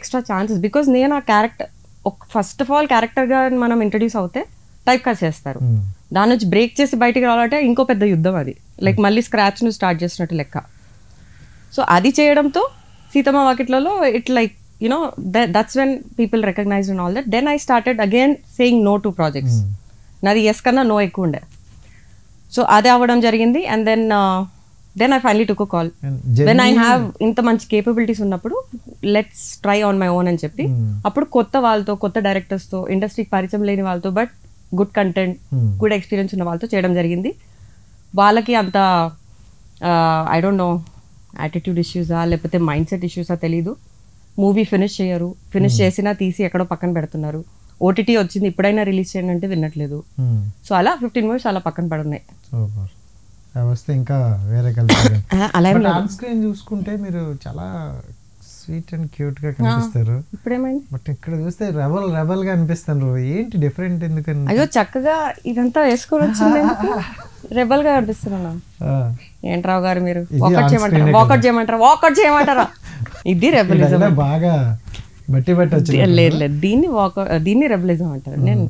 Extra chances. Because నేను ఆ character first of all క్యారెక్టర్గా మనం ఇంట్రడ్యూస్ అవుతే టైప్ కాస్ట్ చేస్తారు. దాని నుంచి బ్రేక్ చేసి బయటికి రావాలంటే ఇంకో పెద్ద యుద్ధం అది. లైక్ మళ్ళీ స్క్రాచ్ నుంచి స్టార్ట్ చేసినట్టు లెక్క. సో అది చేయడంతో Seethamma Vakitlalo it like you know that's when people recognized and all that. Then I started again saying no to projects. నాది ఎస్ కన్నా నో ఎక్కువ ఉండే. సో అదే అవ్వడం జరిగింది. And then I finally took a call. When I have ఇంత మంచి capabilities ఉన్నప్పుడు let's try on my own అని చెప్పి అప్పుడు కొత్త వాళ్ళతో, కొత్త డైరెక్టర్స్తో, ఇండస్ట్రీకి పరిచయం లేని వాళ్ళతో, but good content, good experience ఉన్న వాళ్ళతో చేయడం జరిగింది. వాళ్ళకి అంత ఐ డోంట్ నో యాటిట్యూడ్ ఇష్యూసా లేకపోతే మైండ్ సెట్ ఇష్యూసా తెలీదు. మూవీ ఫినిష్ చేయరు, ఫినిష్ చేసినా తీసి ఎక్కడో పక్కన పెడుతున్నారు. ఓటీటీ వచ్చింది ఇప్పుడైనా రిలీజ్ చేయండి అంటే వినట్లేదు. సో అలా 15 మూవీస్ అలా పక్కన పడున్నాయి. వస్తే ఇంకా వేరే కలిసి ఆన్ స్క్రీన్ చూసుకుంటే మీరు చాలా స్వీట్ అండ్ క్యూట్ గా కనిపిస్తారు. ఇప్పుడేమైంది? బట్ ఇక్కడ చూస్తే రెబల్ గా అనిపిస్తారు. ఏంటి డిఫరెంట్ ఎందుకని? అయ్యో చక్కగా ఇదంతా వేసుకొని వచ్చింది రెబల్ గా కనిపిస్తున్నా. ఏంట్రావు గారు మీరు వాకౌట్ చేయమంటారా? ఇది రెబలిజం. బాగా బట్టి వచ్చి లేదు దీన్ని రెబలిజం అంటారు. నేను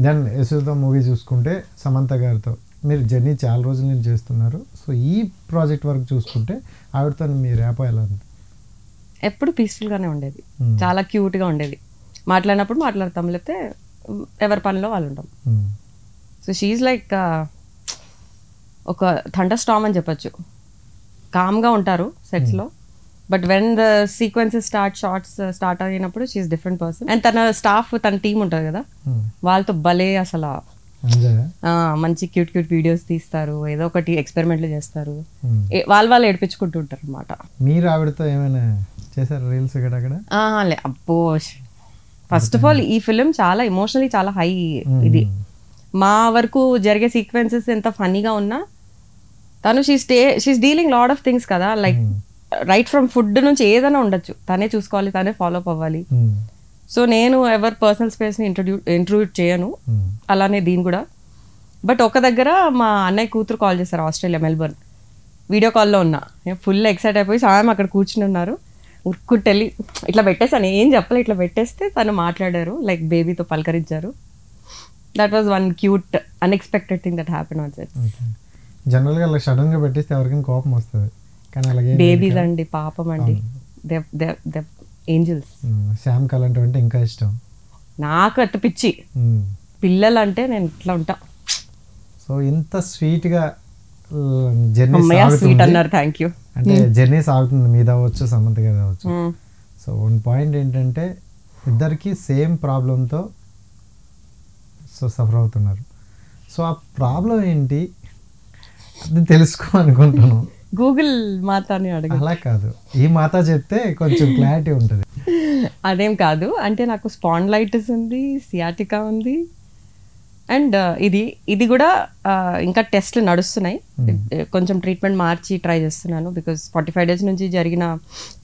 దెన్ యశోద మూవీ చూసుకుంటే సమంత గారితో మీరు జర్నీ చాలా రోజుల నుంచి చేస్తున్నారు. సో ఈ ప్రాజెక్ట్ వరకు చూసుకుంటే ఆవిడతో మీ ర్యాపో ఎలా ఉంది? ఎప్పుడు పీస్ఫుల్గానే ఉండేది, చాలా క్యూట్గా ఉండేది. మాట్లాడినప్పుడు మాట్లాడతాం, లేకపోతే ఎవరి పనిలో వాళ్ళు ఉంటాం. సో షీఈ్ లైక్ ఒక థండర్ స్టార్మ్ అని చెప్పచ్చు. కామ్గా ఉంటారు సెట్స్లో, but when the sequences shots start అయినప్పుడు షీఈ్ డిఫరెంట్ పర్సన్. అండ్ తన స్టాఫ్, తన టీమ్ ఉంటుంది కదా, వాళ్ళతో భలే అసలు మంచి క్యూట్ వీడియోస్ తీస్తారు, ఏదో ఒకటి ఎక్స్పెరిమెంట్లు చేస్తారు, వాళ్ళు ఏడిపించుకుంటూ ఉంటారు అనమాట. మీరు ఆవిడతో ఏమైనా చేశారు రీల్స్ అక్కడ? అబ్బో, ఫస్ట్ ఆఫ్ ఆల్ ఈ ఫిలిం చాలా ఎమోషనలీ చాలా హై. ఇది మా వరకు జరిగే సీక్వెన్సెస్ ఎంత ఫన్నీగా ఉన్నా తను she's dealing lot of things కదా. లైక్ రైట్ ఫ్రమ్ ఫుడ్ నుంచి ఏదైనా ఉండొచ్చు, తనే చూసుకోవాలి, తనే ఫాలో అప్ అవ్వాలి. సో నేను ఎవరి పర్సనల్ స్పేస్ని ఇంట్రూడ్ చేయను, అలానే దీని కూడా. బట్ ఒక దగ్గర మా అన్నయ్య కూతురు కాల్ చేశారు, ఆస్ట్రేలియా మెల్బర్న్. వీడియో కాల్లో ఉన్నా, ఫుల్ ఎక్సైట్ అయిపోయి సాయం అక్కడ కూర్చుని ఉన్నారు. ఉరుక్కుట్టెళ్ళి ఇట్లా పెట్టేసాను, ఏం చెప్పలే, ఇట్లా పెట్టేస్తే తను మాట్లాడారు, లైక్ బేబీతో పలకరించారు. That was one cute unexpected thing that happen on set. జనరల్గా అలా సడన్గా పెట్టేస్తే ఎవరికైనా కోపం వస్తుంది, కానీ అలాగే బేబీస్ అండి, పాపం అండి, ఏంజల్స్. శ్యామ్ కలంట అంటే ఇంకా ఇష్టం నాకు. అట్ట పిచ్చి పిల్లలు అంటే నేను ఇట్లా ఉంటా. సో ఇంత స్వీట్గా జర్నీ స్వీట్ అన్నారు, థ్యాంక్ యూ. అంటే జర్నీ సాగుతుంది, మీద అవ్వచ్చు, సమంత గారు అవ్వచ్చు. సో వన్ పాయింట్ ఏంటంటే ఇద్దరికి సేమ్ ప్రాబ్లంతో సో సఫర్ అవుతున్నారు. సో ఆ ప్రాబ్లం ఏంటి అది తెలుసుకోవాలనుకుంటున్నాను. గూగుల్ మాతాని అడగ. అలా కాదు, ఈ మాత చెప్తే కొంచెం క్లారిటీ ఉంటుంది. అదేం కాదు, అంటే నాకు స్పాండిలైటిస్ ఉంది, సియాటికా ఉంది, అండ్ ఇది కూడా ఇంకా టెస్ట్లు నడుస్తున్నాయి. కొంచెం ట్రీట్మెంట్ మార్చి ట్రై చేస్తున్నాను, బికాజ్ 45 days నుంచి జరిగిన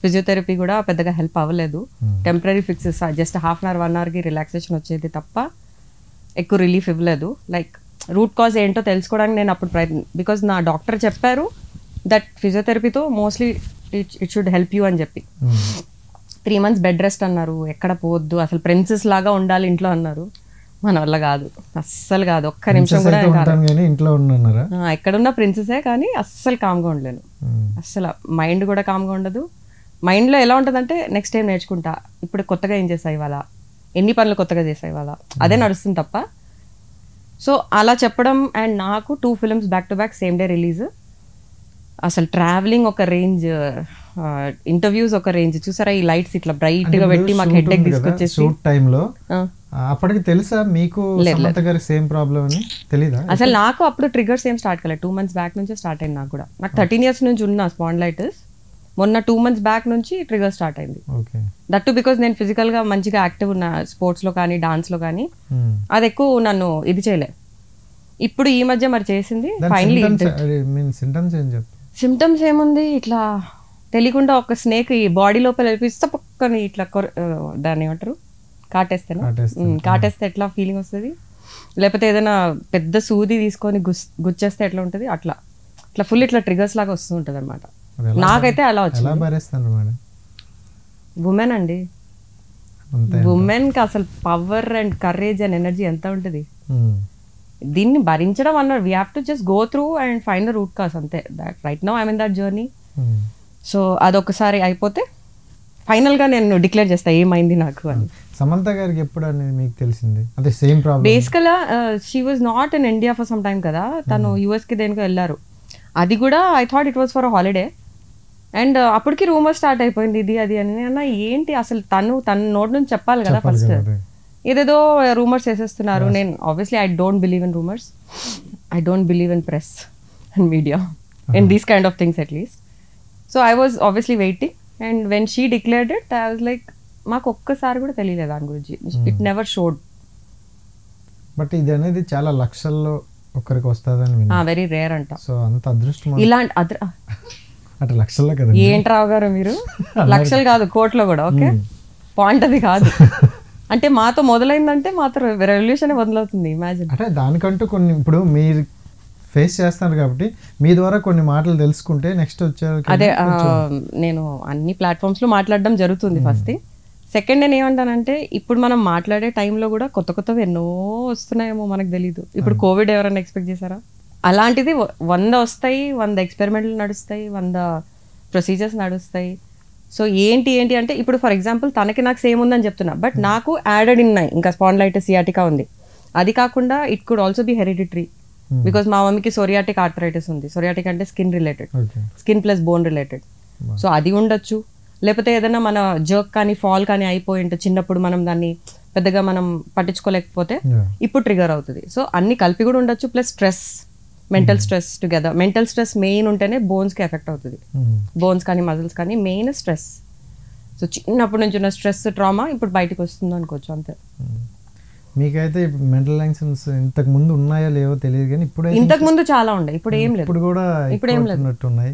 ఫిజియోథెరపీ కూడా పెద్దగా హెల్ప్ అవ్వలేదు. Temporary fixes, just half an hour 1 hourకి రిలాక్సేషన్ వచ్చేది తప్ప ఎక్కువ రిలీఫ్ ఇవ్వలేదు. లైక్ రూట్ కాజ్ ఏంటో తెలుసుకోవడానికి నేను అప్పుడు బికాజ్ నా డాక్టర్ చెప్పారు దట్ ఫిజియోథెరపీతో mostly it should help you అని చెప్పి. 3 months బెడ్ రెస్ట్ అన్నారు, ఎక్కడ పోవద్దు, అసలు ప్రిన్సెస్ లాగా ఉండాలి ఇంట్లో అన్నారు. మన వల్ల కాదు, అస్సలు కాదు, ఒక్క నిమిషం కూడా. ఎక్కడున్న ప్రిన్సెసే, కానీ అస్సలు కామ్గా ఉండలేను. అస్సలు మైండ్ కూడా కామ్గా ఉండదు. మైండ్లో ఎలా ఉంటుంది అంటే నెక్స్ట్ టైం నేర్చుకుంటా, ఇప్పుడు కొత్తగా ఏం చేసా ఇవాళ, ఎన్ని పనులు కొత్తగా చేసా ఇవాళ, అదే నడుస్తుంది తప్ప. సో అలా చెప్పడం, అండ్ నాకు 2 films back to back same day release. అసలు ట్రావెలింగ్ ఒక రేంజ్, ఇంటర్వ్యూస్ ఒక రేంజ్. చూసారా ఈ లైట్స్ ఇట్లా బ్రైట్ గా పెట్టి మాకు హెడ్ ఎక్ తీసుకొచ్చేసి. అప్పటికి తెలుసా మీకు సమంత గారి సేమ్ ప్రాబ్లం అని? తెలీదా? అసలు నాకు అప్పుడు ట్రిగర్స్ ఏం స్టార్ట్ కాలేదు, 2 months బ్యాక్ నుంచి స్టార్ట్ అయింది. నాకు కూడా, నాకు 13 years నుంచి ఉన్న స్పాండిలైటిస్, మొన్న 2 months బ్యాక్ నుంచి ట్రిగర్ స్టార్ట్ అయింది. దట్టు బికాజ్ నేను ఫిజికల్ గా మంచిగా యాక్టివ్ ఉన్న, స్పోర్ట్స్ లో కానీ డాన్స్ లో కానీ, అది ఎక్కువ నన్ను ఇది చేయలే. ఇప్పుడు ఈ మధ్య మరి చేసింది ఫైనలీ. సిమ్టమ్స్ ఏముంది, ఇట్లా తెలియకుండా ఒక స్నేక్ ఈ బాడీ లోపల వెళ్ళిపిస్తే పక్కని ఇట్లా దాన్ని ఏమంటారు, కాటేస్తే ఎట్లా ఫీలింగ్ వస్తుంది, లేకపోతే ఏదైనా పెద్ద సూది తీసుకొని గుచ్చేస్తే ఎట్లా ఉంటుంది, అట్లా ఇట్లా ఫుల్ ఇట్లా ట్రిగర్స్ లాగా వస్తూ ఉంటుంది అనమాట. నాకైతే అలా వచ్చింది. ఉమెన్ అండి, అంతే ఉమెన్కి అసలు power and courage and energy ఎంత ఉంటుంది. దీన్ని భరించడం అన్నారు, we have to just go through and find the root cause అంతే. That right now I'm in that journey. So అదొకసారి అయిపోతే ఫైనల్గా నేను డిక్లేర్ చేస్తా ఏమైంది నాకు అని. సమంత గారికి ఎప్పుడు అనేది మీకు తెలిసింది? అంటే సేమ్ ప్రాబ్లం. బేసికల్గా she was not in India for some time కదా, తను యూఎస్కి దేనికో వెళ్ళారు. అది కూడా I thought it was for a holiday. And అప్పటికి రూమర్ స్టార్ట్ అయిపోయింది ఇది అది అని. అన్న ఏంటి అసలు తన నోట్ నుంచి చెప్పాలి కదా ఫస్ట్. ఏదేదో రూమర్స్ వేసేస్తున్నారు. నేను obviously I don't believe in rumours, I don't believe in press and media and these kind of things at least. So I was obviously waiting and when she declared it I was like మాకు ఒక్కసారి కూడా తెలియలేదు దాని గురించి. It never showed. But ఇది అనేది చాలా లక్షల్లో ఒక్కరికి వస్తుందని వెరీ రేర్ అంట. సో అంత అదృష్టం ఇలాంటి అంటే లక్షల్లో కదా. ఏంటి రావు గారు మీరు, లక్షలు కాదు కోట్లో కూడా. ఓకే పాయింట్ అది కాదు. అంటే మాతో మొదలైందంటే మాతో రెవల్యూషన్ మొదలవుతుంది. ఇమాజిన్. అంటే దానికంటూ కొన్ని ఇప్పుడు మీరు ఫేస్ చేస్తారు కాబట్టి మీ ద్వారా కొన్ని మాటలు తెలుసుకుంటే నెక్స్ట్ వచ్చారు. అదే నేను అన్ని ప్లాట్ఫామ్స్ లో మాట్లాడడం జరుగుతుంది ఫస్ట్ థింగ్. సెకండ్ నేను ఏమంటానంటే ఇప్పుడు మనం మాట్లాడే టైంలో కూడా కొత్త కొత్తవి ఎన్నో వస్తున్నాయేమో మనకు తెలీదు. ఇప్పుడు కోవిడ్ ఎవరైనా ఎక్స్పెక్ట్ చేశారా? అలాంటిది 100 వస్తాయి, 100 ఎక్స్పెరిమెంట్లు నడుస్తాయి, 100 ప్రొసీజర్స్ నడుస్తాయి. సో ఏంటి అంటే ఇప్పుడు ఫర్ ఎగ్జాంపుల్ తనకి నాకు సేమ్ ఉందని చెప్తున్నా, బట్ నాకు యాడెడ్ ఉన్నాయి ఇంకా స్పాండిలైటిస్ సియాటికా ఉంది. అది కాకుండా it could also be hereditary because మా మమ్మీకి సోరియాటిక్ ఆర్థరైటిస్ ఉంది. సోరియాటిక్ అంటే skin related, skin plus bone related. So అది ఉండొచ్చు. లేకపోతే ఏదైనా మన జర్క్ కానీ ఫాల్ కానీ అయిపోయి ఉంటే చిన్నప్పుడు మనం దాన్ని పెద్దగా మనం పట్టించుకోలేకపోతే ఇప్పుడు ట్రిగర్ అవుతుంది. సో అన్ని కలిపి కూడా ఉండొచ్చు. Plus stress, mental stress together. Mental stress main ఉంటేనే బోన్స్కి ఎఫెక్ట్ అవుతుంది. బోన్స్ కానీ మజిల్స్ కానీ మెయిన్ స్ట్రెస్. సో చిన్నప్పటి నుంచి ఉన్న స్ట్రెస్ ట్రామా ఇప్పుడు బయటకు వస్తుంది అనుకోవచ్చు అంతే. మీకైతే మెంటల్ యాంగ్జైటీస్ ఇంతకు ముందు ఉన్నాయో లేవో తెలియదు కానీ ఇప్పుడు ఇంతకు ముందు చాలా ఉండే, ఇప్పుడు ఏం లేదు. ఇప్పుడు కూడా ఇప్పుడు ఏం లేదు ఉన్నాయి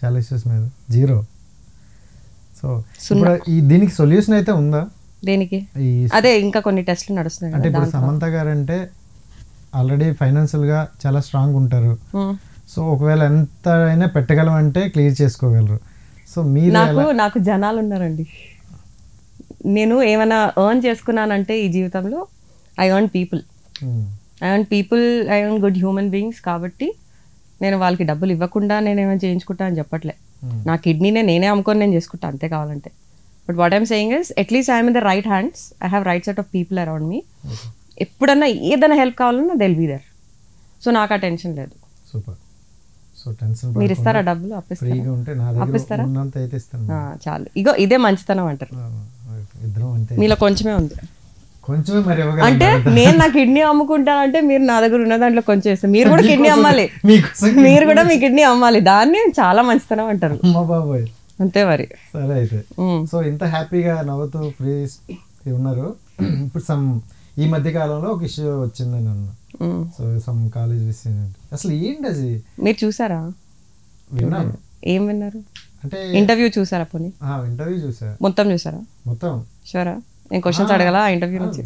చాలా ఇష్యూస్ మీద. జీరో. సో దీనికి సొల్యూషన్ అయితే ఉందా? దేనికి? అదే ఇంకా కొన్ని టెస్ట్లు నడుస్తున్నాయి. అంటే ఇప్పుడు సమంత గారు అంటే ఆల్రెడీ ఫైనాన్షియల్ గా చాలా స్ట్రాంగ్ ఉంటారు. సో ఒకవేళ ఎంత అయినా పెట్టగలం అంటే క్లియర్ చేసుకోగలరు. సో మీరు నాకు జనాలు ఉన్నారండి. నేను ఏమైనా ఎర్న్ చేసుకున్నానంటే ఈ జీవితంలో I earn people, I earn good human beings. కాబట్టి నేను వాళ్ళకి డబ్బులు ఇవ్వకుండా నేను ఏమైనా చేయించుకుంటా అని చెప్పట్లే. నా కిడ్నీనే నేనే అమ్ముకొని నేను చేసుకుంటా అంతే కావాలంటే. But what I'm saying is at least I'm in the right hands. I have right set of people around me. ఎప్పుడన్నా ఏదైనా హెల్ప్ కావాలన్నా they will be there. So నాకు ఆ టెన్షన్ లేదు. సూపర్. సో టెన్షన్ మీరు ఇస్తారా డబ్బులు? అప్పిస్తారా? చాలు. ఇగో ఇదే మంచితనం అంటారు. మీలో కొంచెమే ఉంది. అంటే నేను నా కిడ్నీ అమ్ముకుంటానంటే మీరు నా దగ్గర ఉన్న దాంట్లో కొంచెం ఇస్తారు. మీరు కూడా కిడ్నీ అమ్మాలి, మీరు కూడా మీ కిడ్నీ అమ్మాలి. దాన్ని చాలా మంచితనం అంటారు. అంతే మరి. సరే అయితే సో ఇంత హ్యాపీగా నవ్వుతూ ఫ్రీ ఉన్నారు. ఇప్పుడు ఈ మధ్య కాలంలో ఒక ఇష్యూ వచ్చిందని అన్నా. సో సమ్ కాలేజ్ విషయం అసలు ఏంటి అది మీరు చూసారా? విన్నాను. ఏం విన్నారు? అంటే ఇంటర్వ్యూ చూసారా? పోనీ ఇంటర్వ్యూ చూసా. మొత్తం చూసారా? మొత్తం. షూరా? నేను క్వశ్చన్స్ అడగల ఆ ఇంటర్వ్యూ నుంచి.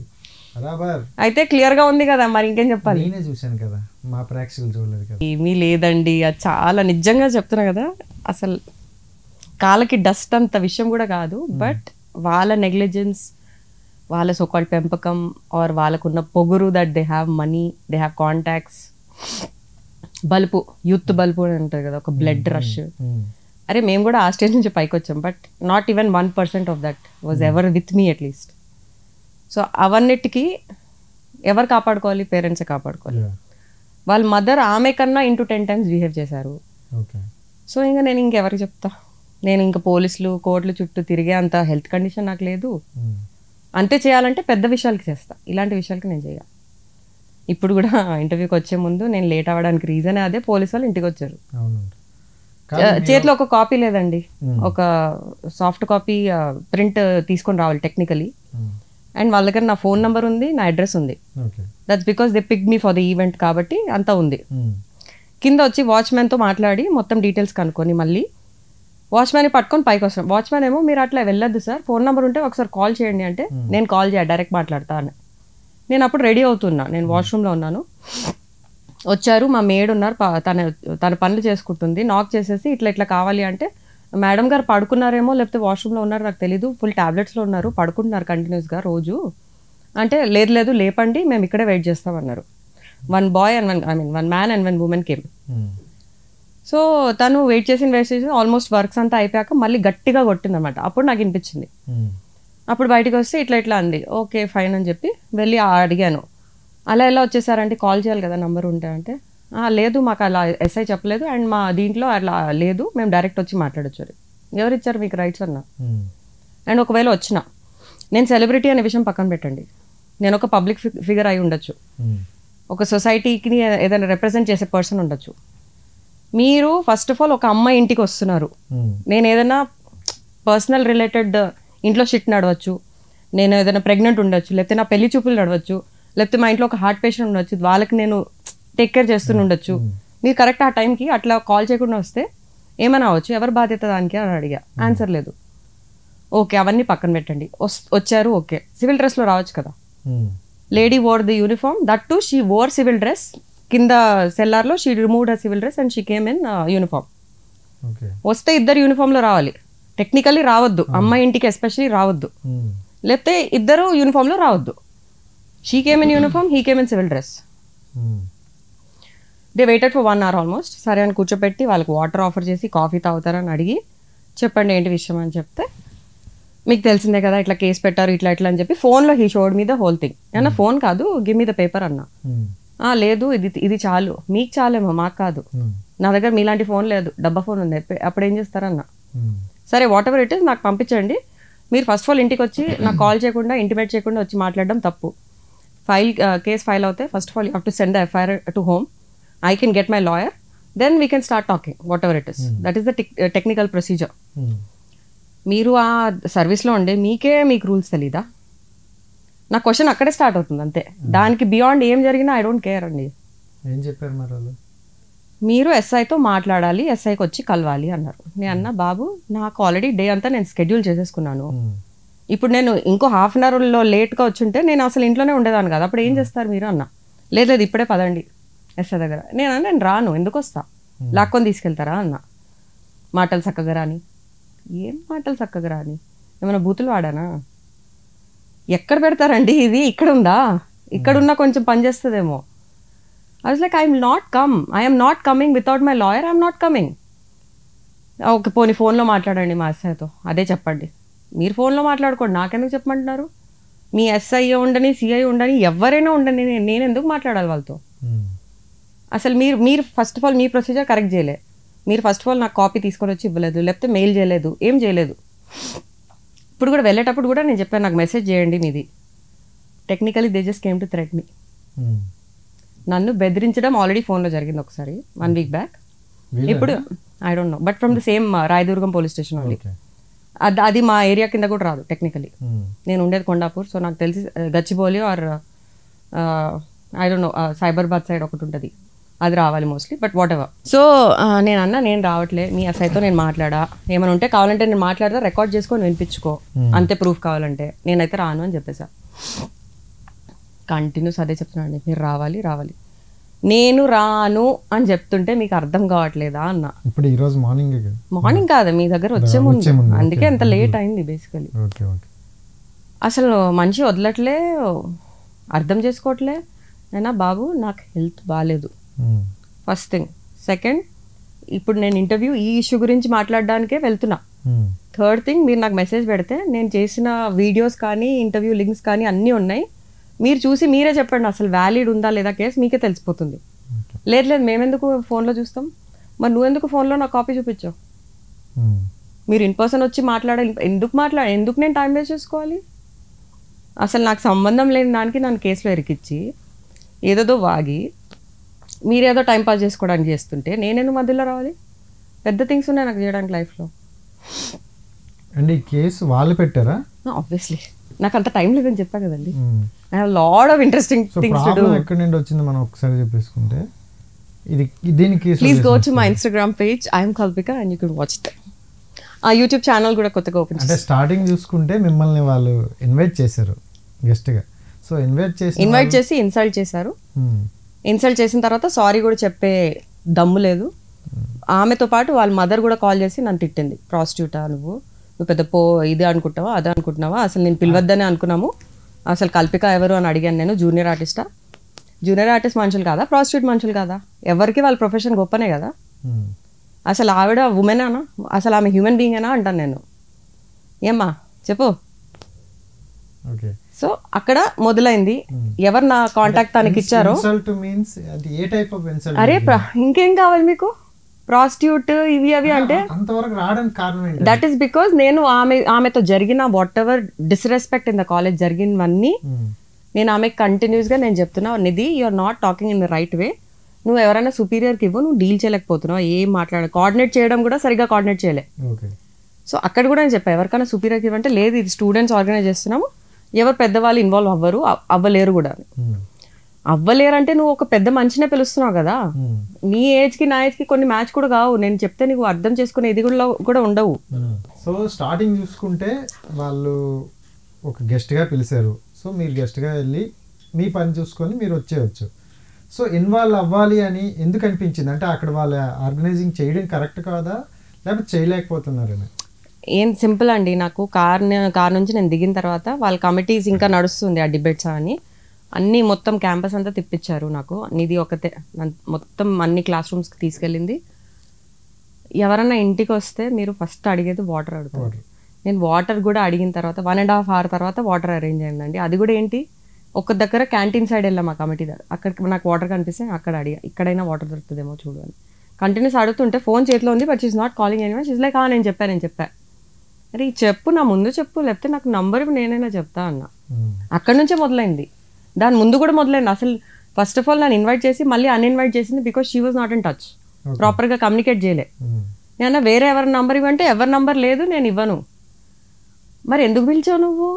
బరాబర్. అయితే క్లియర్ గా ఉంది కదా, మరి ఇంకేం చెప్పాలి? నేనే చూశాను కదా, మా ప్రేక్షకులు చూడలేదు కదా. ఏమీ లేదండి, అది చాలా నిజంగా చెప్తున్నా కదా. అసలు కాళ్ళకి డస్ట్ అంత విషయం కూడా కాదు. బట్ వాళ్ళ నెగ్లిజెన్స్, వాళ్ళ సోకాల్డ్ పెంపకం ఆర్ వాళ్ళకున్న పొగురు, that they have money, they have contacts, బల్పు, యూత్ బల్పు అని ఉంటుంది కదా, ఒక బ్లడ్ రష్. అరే మేము కూడా ఆ స్టేజ్ నుంచి పైకి వచ్చాం. But not even 1% of that was ever with me at least. So అవన్నిటికీ ఎవరు కాపాడుకోవాలి? పేరెంట్సే కాపాడుకోవాలి. వాళ్ళ మదర్ ఆమె కన్నా ఇంటూ 10 times బిహేవ్ చేశారు. సో ఇంకా నేను ఇంకెవరికి చెప్తా? నేను ఇంకా పోలీసులు కోర్టులు చుట్టూ తిరిగే అంత హెల్త్ కండిషన్ నాకు లేదు. అంతే చేయాలంటే పెద్ద విషయాలకి చేస్తా, ఇలాంటి విషయాలకి నేను చేయ. ఇప్పుడు కూడా ఇంటర్వ్యూకి వచ్చే ముందు నేను లేట్ అవ్వడానికి రీజనే అదే. పోలీసు వాళ్ళు ఇంటికి వచ్చారు, చేతిలో ఒక కాపీ లేదండి, ఒక సాఫ్ట్ కాపీ ప్రింట్ తీసుకొని రావాలి టెక్నికలీ. అండ్ వాళ్ళ దగ్గర నా ఫోన్ నెంబర్ ఉంది, నా అడ్రస్ ఉంది. That's because they pick me for the event కాబట్టి అంతా ఉంది. కింద వచ్చి వాచ్మెన్తో మాట్లాడి మొత్తం డీటెయిల్స్ కనుక్కొని మళ్ళీ వాచ్మెన్ పట్టుకొని పైకి వస్తాం. వాచ్మెన్ ఏమో మీరు అట్లా వెళ్ళొద్దు సార్, ఫోన్ నెంబర్ ఉంటే ఒకసారి కాల్ చేయండి అంటే నేను కాల్ చేయ డైరెక్ట్ మాట్లాడతా అని. నేను అప్పుడు రెడీ అవుతున్నా, నేను వాష్రూమ్లో ఉన్నాను. వచ్చారు, మా మేడ్ ఉన్నారు, తన పనులు చేసుకుంటుంది. నాక్ చేసేసి ఇట్లా ఇట్లా కావాలి అంటే మేడం గారు పడుకున్నారేమో లేకపోతే వాష్రూమ్లో ఉన్నారు నాకు తెలీదు, ఫుల్ టాబ్లెట్స్లో ఉన్నారు, పడుకుంటున్నారు కంటిన్యూస్గా రోజు అంటే, లేదు లేపండి మేము ఇక్కడే వెయిట్ చేస్తామన్నారు. 1 boy and 1 man and 1 women came. So తను వెయిట్ చేసి ఆల్మోస్ట్ వర్క్స్ అంతా అయిపోయాక మళ్ళీ గట్టిగా కొట్టింది అనమాట. అప్పుడు నాకు వినిపించింది. అప్పుడు బయటకు వస్తే ఇట్లా అంది. ఓకే ఫైన్ అని చెప్పి వెళ్ళి అడిగాను, అలా ఎలా వచ్చేసారంటే కాల్ చేయాలి కదా నంబర్ ఉంటే అంటే, లేదు మాకు అలా ఎస్ఐ చెప్పలేదు అండ్ మా దీంట్లో అలా లేదు, మేము డైరెక్ట్ వచ్చి మాట్లాడొచ్చు. ఎవరు ఇచ్చారు మీకు రైట్స్ అన్నా? అండ్ ఒకవేళ వచ్చిన నేను సెలబ్రిటీ అనే విషయం పక్కన పెట్టండి, నేను ఒక పబ్లిక్ ఫిగర్ అయి ఉండొచ్చు, ఒక సొసైటీకి ఏదైనా రిప్రజెంట్ చేసే పర్సన్ ఉండొచ్చు. మీరు ఫస్ట్ ఆఫ్ ఆల్ ఒక అమ్మాయి ఇంటికి వస్తున్నారు, నేను ఏదైనా పర్సనల్ రిలేటెడ్ ఇంట్లో షిట్ నడవచ్చు, నేను ఏదైనా ప్రెగ్నెంట్ ఉండొచ్చు, లేకపోతే నా పెళ్లి చూపులు నడవచ్చు, లేకపోతే మా ఇంట్లో ఒక హార్ట్ పేషెంట్ ఉండొచ్చు, వాళ్ళకి నేను టేక్ కేర్ చేస్తూనే ఉండొచ్చు. మీరు కరెక్ట్ ఆ టైంకి అట్లా కాల్ చేయకుండా వస్తే ఏమైనా అవ్వచ్చు, ఎవరు బాధ్యత దానికి అని అడిగా. ఆన్సర్ లేదు. ఓకే అవన్నీ పక్కన పెట్టండి, వచ్చారు ఓకే, సివిల్ డ్రెస్లో రావచ్చు కదా. Lady wore the uniform, that to she wore civil dress, కింద సెల్లార్లో she removed her civil dress and she came in uniform. వస్తే ఇద్దరు యూనిఫామ్లో రావాలి, టెక్నికల్లీ రావద్దు, అమ్మాయి ఇంటికి ఎస్పెషల్లీ రావద్దు, లేకపోతే ఇద్దరు యూనిఫామ్లో రావద్దు. She came in uniform, he came in civil dress. They waited for 1 hour almost. సరే అని కూర్చోపెట్టి వాళ్ళకి వాటర్ ఆఫర్ చేసి కాఫీ తాగుతారని అడిగి చెప్పండి ఏంటి విషయం అని చెప్తే, మీకు తెలిసిందే కదా ఇట్లా కేసు పెట్టారు ఇట్లా అని చెప్పి ఫోన్లో he showed me the whole thing. అన్న ఫోన్ కాదు, గివ్ మీ ద పేపర్ అన్నా. లేదు ఇది చాలు, మీకు చాలేమో మాకు కాదు, నా దగ్గర మీలాంటి ఫోన్ లేదు, డబ్బా ఫోన్ ఉంది, అప్పుడు ఏం చేస్తారన్నా. సరే వాట్ ఎవర్ ఇట్ ఇస్ నాకు పంపించండి, మీరు ఫస్ట్ ఆఫ్ ఆల్ ఇంటికి వచ్చి నాకు కాల్ చేయకుండా ఇంటిమేట్ చేయకుండా వచ్చి మాట్లాడడం తప్పు. కేస్ ఫైల్ అవుతే first of all you have to send the FIR to home, I can get my lawyer, then we can start talking, whatever it is. That is the technical procedure. మీరు ఆ సర్వీస్లో ఉండే మీకు rules తెలీదా? నా question అక్కడే start అవుతుంది అంతే, దానికి బియాండ్ ఏం జరిగినా ఐ డోంట్ కేర్ అండి. ఏం చెప్పారు మరి వాళ్ళు? మీరు ఎస్ఐతో మాట్లాడాలి, ఎస్ఐకి వచ్చి కలవాలి అన్నారు. నేను అన్నా బాబు నాకు ఆల్రెడీ డే అంతా నేను షెడ్యూల్ చేసేసుకున్నాను, ఇప్పుడు నేను ఇంకో హాఫ్ అన్ అవర్లో లేట్గా వచ్చుంటే నేను అసలు ఇంట్లోనే ఉండేదాన్ని కదా, అప్పుడు ఏం చేస్తారు మీరు అన్నా. లేదు ఇప్పుడే పదండి ఎస్ఐ దగ్గర. నేను రాను, ఎందుకు వస్తా, లాక్కొని తీసుకెళ్తారా అన్న. మాటలు చక్కగా రాని. ఏం మాటలు చక్కగా రాని, ఏమైనా బూతులు వాడానా? ఎక్కడ పెడతారండి ఇది, ఇక్కడ ఉందా, ఇక్కడున్నా కొంచెం పని చేస్తుందేమో. I was like I'm not coming without my lawyer, I'm not coming. Okay పోనీ ఫోన్లో మాట్లాడండి మా ఎస్ఐతో, అదే చెప్పండి. మీరు ఫోన్లో మాట్లాడుకోండి, నాకెందుకు చెప్పమంటున్నారు? మీ ఎస్ఐ ఉండని, సిఐ ఉండని, ఎవరైనా ఉండని, నేను ఎందుకు మాట్లాడాలి వాళ్ళతో? అసలు మీరు first of all me procedure correct చేయలే, మీరు ఫస్ట్ ఆఫ్ ఆల్ నాకు కాపీ తీసుకొని వచ్చి ఇవ్వలేదు, లేకపోతే మెయిల్ చేయలేదు, ఏం చేయలేదు. ఇప్పుడు కూడా వెళ్ళేటప్పుడు కూడా నేను చెప్పాను నాకు మెసేజ్ చేయండి మీది. Technically they just came to threat me. నన్ను బెదిరించడం ఆల్రెడీ ఫోన్లో జరిగింది ఒకసారి 1 week బ్యాక్. ఇప్పుడు I don't know, but from the same Rayadurgam police station only. అది మా ఏరియా కింద కూడా రాదు టెక్నికలీ, నేను ఉండేది కొండాపూర్. సో నాకు తెలిసి Gachibowli or I don't know Cyberabad side ఒకటి ఉంటుంది, అది రావాలి mostly, but whatever. So నేను రావట్లే, మీ ఎస్ఐతో నేను మాట్లాడా, ఏమైనా ఉంటే కావాలంటే నేను మాట్లాడతా, రికార్డ్ చేసుకొని వినిపించుకో, అంతే ప్రూఫ్ కావాలంటే, నేనైతే రాను అని చెప్పేసా. కంటిన్యూస్ అదే చెప్తున్నాను, మీరు రావాలి. నేను రాను అని చెప్తుంటే మీకు అర్థం కావట్లేదా అన్న. ఇప్పుడు ఈ రోజు మార్నింగ్ కాదు, మీ దగ్గర వచ్చే ముందు, అందుకే ఎంత లేట్ అయింది బేసికలీ. అసలు మనిషి వదలట్లే, అర్థం చేసుకోవట్లే. అయినా బాబు నాకు హెల్త్ బాగాలేదు ఫస్ట్ థింగ్. సెకండ్, ఇప్పుడు నేను ఇంటర్వ్యూ ఈ ఇష్యూ గురించి మాట్లాడడానికే వెళ్తున్నా. థర్డ్ థింగ్, మీరు నాకు మెసేజ్ పెడితే నేను చేసిన వీడియోస్ కానీ ఇంటర్వ్యూ లింక్స్ కానీ అన్నీ ఉన్నాయి, మీరు చూసి మీరే చెప్పండి అసలు వ్యాలిడ్ ఉందా లేదా కేసు, మీకే తెలిసిపోతుంది. లేదు మేమెందుకు ఫోన్లో చూస్తాం, మరి నువ్వెందుకు ఫోన్లో నాకు కాపీ చూపించావు? మీరు ఇన్ పర్సన్ వచ్చి మాట్లాడాలి, ఎందుకు నేను టైం వేస్ట్ చేసుకోవాలి? అసలు నాకు సంబంధం లేని దానికి నన్ను కేసులో ఇరికిచ్చి ఏదేదో వాగి మీరేదో టైంపాస్ చేసుకోవడానికి చేస్తుంటే నేనెందుకు మధ్యలో రావాలి? పెద్ద థింగ్స్ ఉన్నాయి నాకు చేయడానికి లైఫ్లో. అండ్ ఈ కేసు వాళ్ళు పెట్టారా? ఆబ్వియస్లీ నాకు అంత టైం లేదని చెప్పా కదండి. I have lot of interesting things to do. ఎక్కడి నుండి వచ్చింది మనం ఒకసారి చెప్పేసుకుంటే, ఇది దీనికి please go to my Instagram page I'm Kalpika and you can watch that. ఆ యూట్యూబ్ ఛానల్ కూడా కొత్తగా ఓపెన్ చేశారు. అంటే స్టార్టింగ్ చూసుకుంటే మిమ్మల్ని వాళ్ళు ఇన్వైట్ చేశారు గెస్ట్గా. సో ఇన్వైట్ చేసి ఇన్సల్ట్ చేశారు. ఇన్సల్ట్ చేసిన తర్వాత సారీ కూడా చెప్పే దమ్ము లేదు. ఆమెతో పాటు వాళ్ళ మదర్ కూడా కాల్ చేసి నన్ను తిట్టింది, ప్రాస్టిట్యూటా నువ్వు పెద్ద ఇది అనుకుంటావా అదే అనుకుంటున్నావా, అసలు నేను పిలవద్దనే అనుకున్నాము, అసలు కల్పిక ఎవరు అని అడిగాను నేను. జూనియర్ ఆర్టిస్టా? జూనియర్ ఆర్టిస్ట్ మనుషులు కాదా, ప్రాస్టిట్యూట్ మనుషులు కాదా? ఎవరికి వాళ్ళ ప్రొఫెషన్ గొప్పనే కదా. అసలు ఆవిడ ఉమెనేనా, అసలు ఆమె హ్యూమన్ బీయింగేనా అంటాను నేను. ఏమ్మా చెప్పు. సో అక్కడ మొదలైంది. ఎవరు నా కాంటాక్ట్ తనకి ఇచ్చారో. అరే ఇంకేం కావాలి మీకు, ప్రాస్టిట్యూట్ ఇవి అవి అంటే దట్ ఈస్ బికాస్ నేను ఆమెతో జరిగిన whatever disrespect in the college జరిగినవన్నీ నేను ఆమెకు కంటిన్యూస్గా నేను చెప్తున్నా, Nidhi you are not talking in the right way, నువ్వు ఎవరైనా సుపీరియర్కి ఇవ్వు, నువ్వు డీల్ చేయలేకపోతున్నావు, ఏం కోఆర్డినేట్ చేయడం కూడా సరిగ్గా కోఆర్డినేట్ చేయలే. సో అక్కడ కూడా నేను చెప్పాను, ఎవరికైనా సుపీరియర్కి ఇవ్వంటే లేదు ఇది స్టూడెంట్స్ ఆర్గనైజ్ చేస్తున్నాము, ఎవరు పెద్దవాళ్ళు ఇన్వాల్వ్ అవ్వలేరు కూడా. అవ్వలేరంటే నువ్వు ఒక పెద్ద మనిషినే పిలుస్తున్నావు కదా, నీ ఏజ్కి నా ఏజ్కి కొన్ని మ్యాచ్ కూడా కావు, నేను చెప్తే నీకు అర్థం చేసుకునే ఇది కూడా ఉండవు. సో స్టార్టింగ్ చూసుకుంటే వాళ్ళు ఒక గెస్ట్గా పిలిచారు, సో మీరు గెస్ట్గా వెళ్ళి మీ పని చూసుకొని మీరు వచ్చేయచ్చు. సో ఇన్వాల్వ్ అవ్వాలి అని ఎందుకు అనిపించింది, అంటే అక్కడ వాళ్ళ ఆర్గనైజింగ్ చేయడం కరెక్ట్ కాదా లేకపోతే చేయలేకపోతున్నారని? ఏం సింపుల్ అండి, నాకు కార్ నుంచి నేను దిగిన తర్వాత వాళ్ళ కమిటీస్ ఇంకా నడుస్తుంది ఆ డిబేట్స్ అని అన్నీ మొత్తం క్యాంపస్ అంతా తిప్పించారు నాకు. నిధి ఒకతే మొత్తం అన్ని క్లాస్ రూమ్స్కి తీసుకెళ్ళింది. ఎవరన్నా ఇంటికి వస్తే మీరు ఫస్ట్ అడిగేది వాటర్ అడుగుతారు. నేను వాటర్ కూడా అడిగిన తర్వాత 1.5 hour తర్వాత వాటర్ అరేంజ్ అయిందండి. అది కూడా ఏంటి, ఒక దగ్గర క్యాంటీన్ సైడ్ వెళ్ళాం మా కమిటీ దగ్గర, అక్కడికి నాకు వాటర్ కనిపిస్తే అక్కడ అడిగా, ఇక్కడైనా వాటర్ దొరుకుతుందేమో చూడు అని. కంటిన్యూస్ అడుగుతుంటే ఫోన్ చేతిలో ఉంది, but she's not calling anyone. She's like నేను చెప్పా అరే చెప్పు, నా ముందు చెప్పు, లేకపోతే నాకు నంబర్ నేనైనా చెప్తా అన్న. అక్కడ నుంచే మొదలైంది, దాని ముందు కూడా మొదలైంది. అసలు ఫస్ట్ ఆఫ్ ఆల్ నన్ను ఇన్వైట్ చేసి మళ్ళీ అన్ఇన్వైట్ చేసింది because she was not in touch, ప్రాపర్గా కమ్యూనికేట్ చేయలే. నేను వేరే ఎవరి నంబర్ ఇవ్వంటే ఎవరి నంబర్ లేదు నేను ఇవ్వను. మరి ఎందుకు పిలిచావు నువ్వు?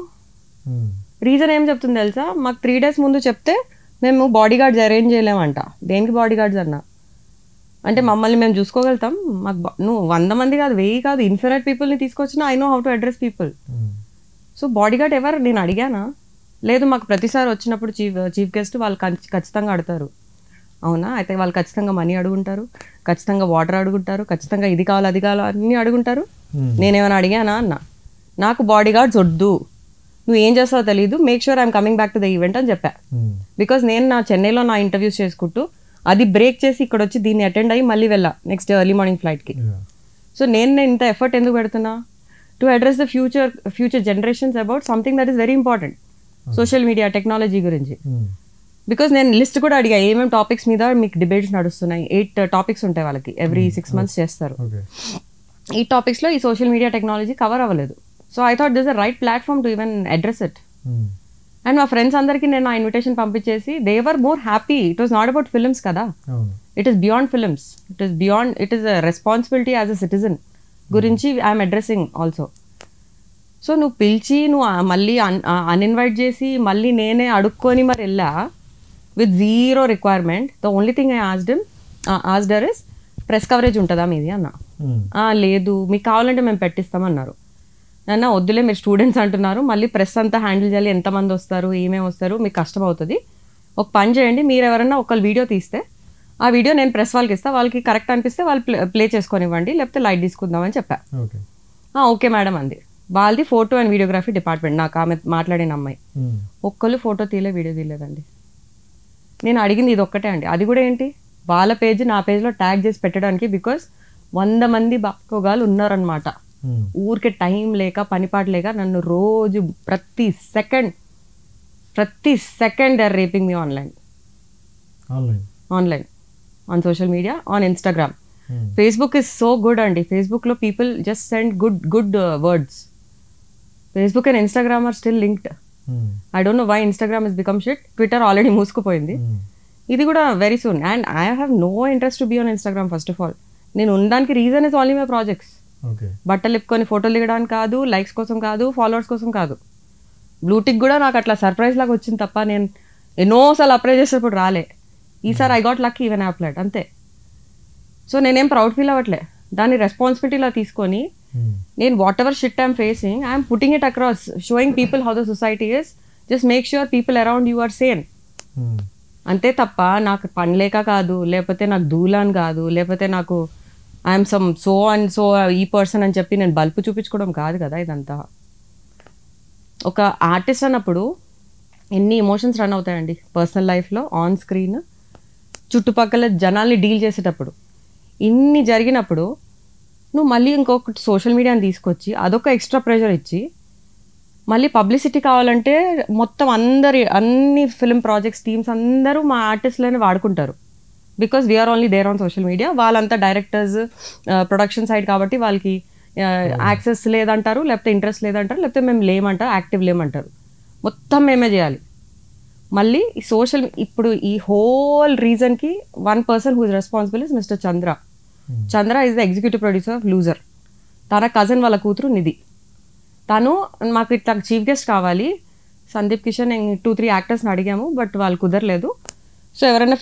రీజన్ ఏం చెప్తుంది తెలుసా, మాకు 3 days ముందు చెప్తే మేము బాడీ గార్డ్స్ అరేంజ్ చేయలేమంట. దేనికి బాడీ గార్డ్స్ అన్నా అంటే మమ్మల్ని మేము చూసుకోగలుగుతాం, మాకు నువ్వు 100 మంది కాదు 1000 కాదు ఇన్ఫినిట్ పీపుల్ని తీసుకొచ్చినా I know how to address people. So body guard ఎవరు నేను అడిగానా? లేదు, మాకు ప్రతిసారి వచ్చినప్పుడు చీఫ్ గెస్ట్ వాళ్ళు ఖచ్చితంగా అడుగుతారు. అవునా, అయితే వాళ్ళు ఖచ్చితంగా మనీ అడుగుంటారు, ఖచ్చితంగా వాటర్ అడుగుంటారు, ఖచ్చితంగా ఇది కావాలి అది కావాలి అన్నీ అడుగుంటారు. నేనేమైనా అడిగానా అన్న? నాకు బాడీ గార్డ్స్ వద్దు, నువ్వు ఏం చేస్తావో తెలీదు, make sure I'm coming back to the event అని చెప్పా. బికాస్ నేను నా చెన్నైలో నా ఇంటర్వ్యూస్ చేసుకుంటూ అది బ్రేక్ చేసి ఇక్కడ వచ్చి దీన్ని అటెండ్ అయ్యి మళ్ళీ వెళ్ళా నెక్స్ట్ ఎర్లీ మార్నింగ్ ఫ్లైట్కి. సో నేను ఇంత ఎఫర్ట్ ఎందుకు పెడుతున్నా? To address the future generations about something that is very important, social media technology గురించి. బికాస్ నేను లిస్ట్ కూడా అడిగా ఏమేమి టాపిక్స్ మీద మీకు డిబేట్స్ నడుస్తున్నాయి. 8 topics ఉంటాయి వాళ్ళకి, ఎవ్రీ 6 months చేస్తారు. ఈ టాపిక్స్లో ఈ సోషల్ మీడియా టెక్నాలజీ కవర్ అవ్వలేదు. So I thought this a right platform to even address it. And మా ఫ్రెండ్స్ అందరికీ నేను ఆ ఇన్విటేషన్ పంపించేసి they were more happy. It was not about films కదా, it is beyond films, it is a responsibility as a citizen గురించి I'm addressing also. So నువ్వు పిలిచి నువ్వు మళ్ళీ అన్ఇన్వైట్ చేసి మళ్ళీ నేనే అడుక్కొని మరి వెళ్ళా with 0 requirement. The only thing I asked her is press coverage ఉంటుందా మీది అన్న. లేదు, మీకు కావాలంటే మేము పెట్టిస్తామన్నారు. నాన్న వద్దులే, మీరు స్టూడెంట్స్ అంటున్నారు, మళ్ళీ ప్రెస్ అంతా హ్యాండిల్ చేయాలి, ఎంతమంది వస్తారు ఏమేమి వస్తారు మీకు కష్టం అవుతుంది. ఒక పని చేయండి, మీరు ఎవరన్నా ఒకళ్ళు వీడియో తీస్తే ఆ వీడియో నేను ప్రెస్ వాళ్ళకి ఇస్తాను, వాళ్ళకి కరెక్ట్ అనిపిస్తే వాళ్ళు ప్లే చేసుకొనివ్వండి, లేకపోతే లైట్ తీసుకుందామని చెప్పా. ఓకే మేడం అంది. వాళ్ళది ఫోటో అండ్ వీడియోగ్రఫీ డిపార్ట్మెంట్, నాకు ఆమె మాట్లాడిన అమ్మాయి. ఒక్కళ్ళు ఫోటో తీయలే, వీడియో తీయలేదండి. నేను అడిగింది ఇది ఒక్కటే అండి, అది కూడా ఏంటి వాళ్ళ పేజ్ నా పేజ్లో ట్యాగ్ చేసి పెట్టడానికి. బికాస్ 100 మంది బాకోగాలు ఉన్నారనమాట, ఊరికే టైం లేక పనిపాట లేక నన్ను రోజు ప్రతి second they are raping me online on social media, on Instagram. Facebook is so good అండి. ఫేస్బుక్లో people just send good words. Facebook and Instagram are still linked. I don't know why Instagram is become shit. Twitter already మూసుకుపోయింది, ఇది కూడా very soon. And I have no interest to be on Instagram. First of all నేను ఉండడానికి reason is only my projects. బట్టలు ఇప్పుకొని ఫోటోలు దిగడానికి కాదు, లైక్స్ కోసం కాదు, ఫాలోవర్స్ కోసం కాదు. బ్లూటిక్ కూడా నాకు అట్లా సర్ప్రైజ్ లాగా వచ్చింది తప్ప నేను ఎన్నోసార్లు అప్లై చేసేటప్పుడు రాలే. ఈసారి I got lucky even I applied అంతే. సో నేనేం ప్రౌడ్ ఫీల్ అవ్వట్లే, దాన్ని రెస్పాన్సిబిలిటీలా తీసుకొని నేను whatever shit I'm facing I'm putting it across, showing people how the society is. Just make sure people around you are sane. అంతే తప్ప నాకు పని లేక కాదు, లేకపోతే నాకు దూలాన్ కాదు, లేకపోతే నాకు I'm some so and so ఈ పర్సన్ అని చెప్పి నేను బల్బు చూపించుకోవడం కాదు కదా ఇదంతా. ఒక ఆర్టిస్ట్ అన్నప్పుడు ఎన్ని ఎమోషన్స్ రన్ అవుతాయండి పర్సనల్ లైఫ్లో, ఆన్ స్క్రీన్, చుట్టుపక్కల జనాల్ని డీల్ చేసేటప్పుడు. ఇన్ని జరిగినప్పుడు నువ్వు మళ్ళీ ఇంకొకటి సోషల్ మీడియాని తీసుకొచ్చి అదొక ఎక్స్ట్రా ప్రెషర్ ఇచ్చి మళ్ళీ పబ్లిసిటీ కావాలంటే మొత్తం అన్ని ఫిల్మ్ ప్రాజెక్ట్స్ టీమ్స్ అందరూ మా ఆర్టిస్ట్లని వాడుకుంటారు. Because we're only there on social media. వాళ్ళంతా డైరెక్టర్స్, ప్రొడక్షన్ సైడ్ కాబట్టి వాళ్ళకి యాక్సెస్ లేదంటారు, లేకపోతే ఇంట్రెస్ట్ లేదంటారు, లేకపోతే మేము లేమంటారు, యాక్టివ్ లేమంటారు. మొత్తం మేమే చేయాలి. మళ్ళీ ఈ సోషల్ ఇప్పుడు ఈ హోల్ రీజన్కి one person who is responsible is mister Chandra. Chandra is the executive producer of Loser. తన కజిన్ వాళ్ళ కూతురు నిధి. తను మాకు ఇట్లా చీఫ్ గెస్ట్ కావాలి, సందీప్ కిషన్ 2-3 యాక్టర్స్ని అడిగాము బట్ వాళ్ళు కుదరలేదు, సో ఎవరైనా